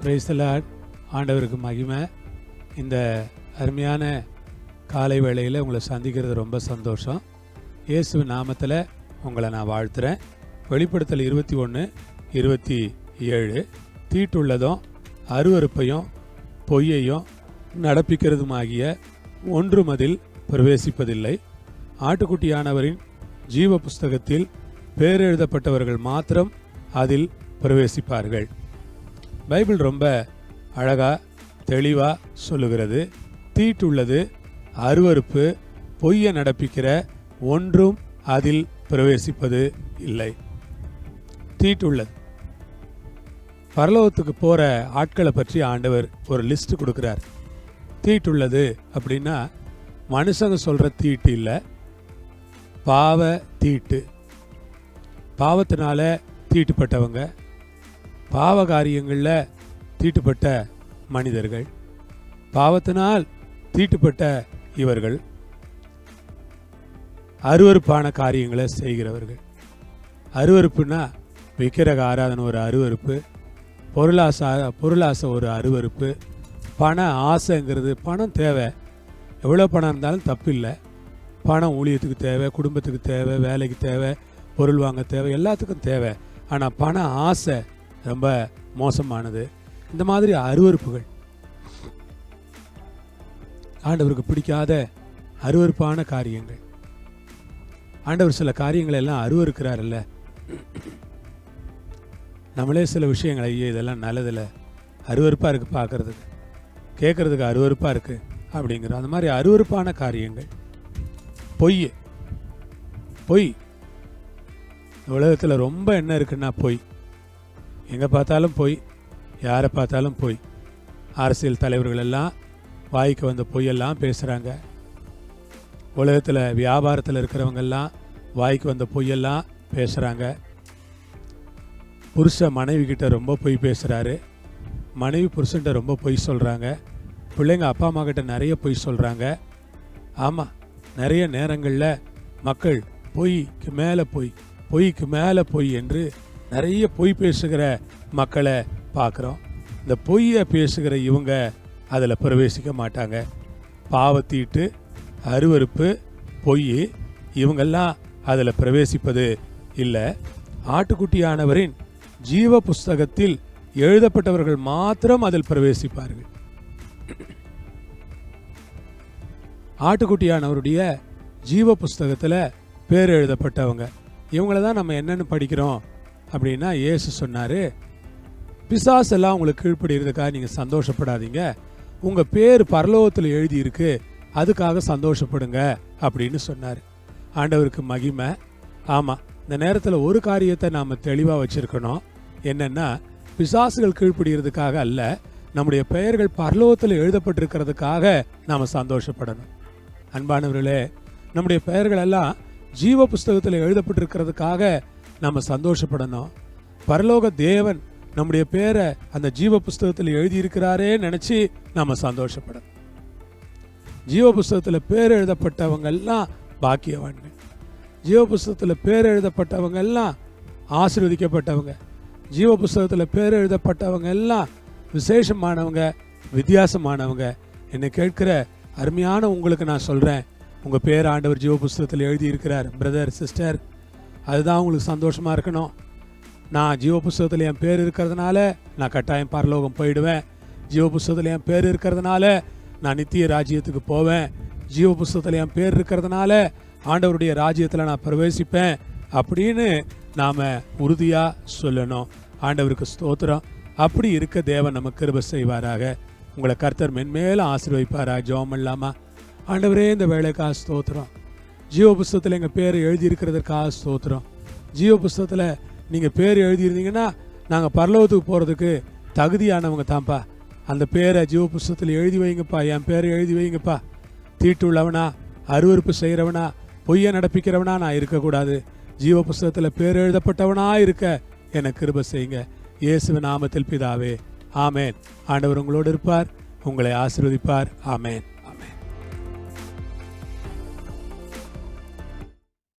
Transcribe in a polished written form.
Praise the Lord. ஆண்டவருக்கு மகிமை. இந்த அருமையான காலை வேளையில் உங்களை சந்திக்கிறது ரொம்ப சந்தோஷம். இயேசுவின் நாமத்தில் உங்களை நான் வாழ்த்துறேன். வெளிப்படுத்தல் 21:27 தீட்டுள்ளதும் அருவருப்பையும் பொய்யையும் நடப்பிக்கிறதுமாகிய ஒன்றும் அதில் பிரவேசிப்பதில்லை. ஆட்டுக்குட்டியானவரின் ஜீவ புஸ்தகத்தில் பேரெழுதப்பட்டவர்கள் மாத்திரம் அதில் பிரவேசிப்பார்கள். பைபிள் ரொம்ப அழகா தெளிவா சொல்லுகிறது. தீட்டுள்ளது, அருவருப்பு, பொய்யை நடப்பிக்கிற ஒன்றும் அதில் பிரவேசிப்பது இல்லை. தீட்டுள்ளது. பரலோகத்துக்கு போற ஆட்களை பற்றி ஆண்டவர் ஒரு லிஸ்ட் கொடுக்கிறார். தீட்டுள்ளது அப்படின்னா மனுஷங்க சொல்ற தீட்டு இல்லை, பாவ தீட்டு. பாவத்தினால தீட்டுப்பட்டவங்க, பாவ காரியங்களில் தீட்டுப்பட்ட மனிதர்கள், பாவத்தினால் தீட்டுப்பட்ட இவர்கள் அருவருப்பான காரியங்களை செய்கிறவர்கள். அருவருப்புனா விக்கிரக ஆராதனை ஒரு அருவருப்பு, பொருளாசை ஒரு அருவருப்பு, பண ஆசைங்கிறது. பணம் தேவை, எவ்வளோ பணம் இருந்தாலும் தப்பு இல்லை. பணம் ஊழியத்துக்கு தேவை, குடும்பத்துக்கு தேவை, வேலைக்கு தேவை, பொருள் வாங்க தேவை, எல்லாத்துக்கும் தேவை. ஆனால் பண ஆசை ரொம்ப மோசமானது. இந்த மாதிரி அருவருப்புகள், ஆண்டவருக்கு பிடிக்காத அருவருப்பான காரியங்கள். ஆண்டவர் சில காரியங்களை எல்லாம் அருவருக்கிறார்ல. நம்மளே சில விஷயங்களை, ஐயோ இதெல்லாம் நல்லதில்லை, அருவருப்பாக இருக்குது, பார்க்கறதுக்கு கேட்கறதுக்கு அருவருப்பாக இருக்குது அப்படிங்கிறோம். அந்த மாதிரி அருவருப்பான காரியங்கள். பொய். உலகத்தில் ரொம்ப என்ன இருக்குன்னா பொய். எங்கே பார்த்தாலும் பொய், யாரை பார்த்தாலும் பொய். அரசியல் தலைவர்கள் எல்லாம் வாய்க்கு வந்த பொய்யெல்லாம் பேசுகிறாங்க. உலகத்தில் வியாபாரத்தில் இருக்கிறவங்கெல்லாம் வாய்க்கு வந்த பொய்யெல்லாம் பேசுகிறாங்க. புருஷன் மனைவி கிட்ட ரொம்ப பொய் பேசுகிறாரு, மனைவி புருஷன்கிட்ட ரொம்ப பொய் சொல்கிறாங்க, பிள்ளைங்க அப்பா அம்மா கிட்ட நிறைய பொய் சொல்கிறாங்க. ஆமாம், நிறைய நேரங்களில் மக்கள் பொய்க்கு மேலே பொய் என்று நிறைய பொய் பேசுகிற மக்களை பார்க்குறோம். இந்த பொய்யை பேசுகிற இவங்க அதில் பிரவேசிக்க மாட்டாங்க. பாவத்தீட்டு, அருவருப்பு, பொய், இவங்கெல்லாம் அதில் பிரவேசிப்பது இல்லை. ஆட்டுக்குட்டியானவரின் ஜீவ புஸ்தகத்தில் எழுதப்பட்டவர்கள் மாத்திரம் அதில் பிரவேசிப்பார்கள். ஆட்டுக்குட்டியானவருடைய ஜீவ புஸ்தகத்தில் பேர் எழுதப்பட்டவங்க இவங்கள தான் நம்ம என்னென்னு படிக்கிறோம் அப்படின்னா, இயேசு சொன்னார், பிசாசெல்லாம் உங்களுக்கு கீழ்ப்படுகிறதுக்காக நீங்கள் சந்தோஷப்படாதீங்க, உங்கள் பேர் பரலோகத்தில் எழுதியிருக்கு, அதுக்காக சந்தோஷப்படுங்க அப்படின்னு சொன்னார். ஆண்டவருக்கு மகிமை. ஆமாம், இந்த நேரத்தில் ஒரு காரியத்தை நாம் தெளிவாக வச்சுருக்கணும். என்னென்னா, பிசாசுகள் கீழ்ப்படுகிறதுக்காக அல்ல, நம்முடைய பெயர்கள் பரலோகத்தில் எழுதப்பட்டிருக்கிறதுக்காக நாம் சந்தோஷப்படணும். அன்பானவர்களே, நம்முடைய பெயர்கள் எல்லாம் ஜீவ புஸ்தகத்தில் எழுதப்பட்டிருக்கிறதுக்காக நம்ம சந்தோஷப்படணும். பரலோக தேவன் நம்முடைய பேரை அந்த ஜீவ புஸ்தகத்தில் எழுதியிருக்கிறாரே நினச்சி நம்ம சந்தோஷப்படணும். ஜீவ புஸ்தகத்தில் பேர் எழுதப்பட்டவங்க எல்லாம் பாக்கியவான்கள். ஜீவ புஸ்தகத்தில் பேர் எழுதப்பட்டவங்க எல்லாம் ஆசீர்வதிக்கப்பட்டவங்க. ஜீவ புஸ்தகத்தில் பேர் எழுதப்பட்டவங்க எல்லாம் விசேஷமானவங்க, வித்தியாசமானவங்க. என்னை கேட்கிற அருமையான உங்களுக்கு நான் சொல்கிறேன், உங்கள் பேர் ஆண்டவர் ஜீவ புஸ்தகத்தில் எழுதியிருக்கிறார். பிரதர், சிஸ்டர், அதுதான் உங்களுக்கு சந்தோஷமாக இருக்கணும். நான் ஜீவ புஸ்தகத்தில் என் பேர் இருக்கிறதுனால நான் கட்டாயம் பரலோகம் போயிடுவேன். ஜீவ புஸ்தகத்தில் என் பேர் இருக்கிறதுனால நான் நித்திய ராஜ்யத்துக்கு போவேன். ஜீவ புஸ்தகத்தில் என் பேர் இருக்கிறதுனால ஆண்டவருடைய ராஜ்யத்தில் நான் பிரவேசிப்பேன் அப்படின்னு நாம் உறுதியாக சொல்லணும். ஆண்டவருக்கு ஸ்தோத்திரம். அப்படி இருக்க தேவன் நமக்கு கிருபை செய்வாராக. உங்களை கர்த்தர் மென்மேலும் ஆசீர்வதிப்பாராக. ஜெபம் இல்லாமா? ஆண்டவரே, இந்த வேலைக்காக ஸ்தோத்திரம். ஜீவ புஸ்தகத்தில் எங்கள் பேர் எழுதியிருக்கிறதுக்காக ஸ்தோத்திரம். ஜீவ புஸ்தகத்தில் நீங்கள் பேர் எழுதியிருந்தீங்கன்னா நாங்கள் பரலோகத்துக்கு போகிறதுக்கு தகுதியானவங்க தான்ப்பா. அந்த பேரை ஜீவ புஸ்தகத்தில் எழுதி வைங்கப்பா, என் பேரை எழுதி வைங்கப்பா. தீட்டு உள்ளவனா, அருவருப்பு செய்கிறவனா, பொய்யை நடப்பிக்கிறவனா நான் இருக்கக்கூடாது. ஜீவ புஸ்தகத்தில் பேர் எழுதப்பட்டவனா இருக்க எனக்கு கிருபை செய்யுங்க. இயேசுவின் நாமத்தில் பிதாவே, ஆமேன். ஆண்டவர் உங்களோடு இருப்பார், உங்களை ஆசீர்வதிப்பார். ஆமேன்.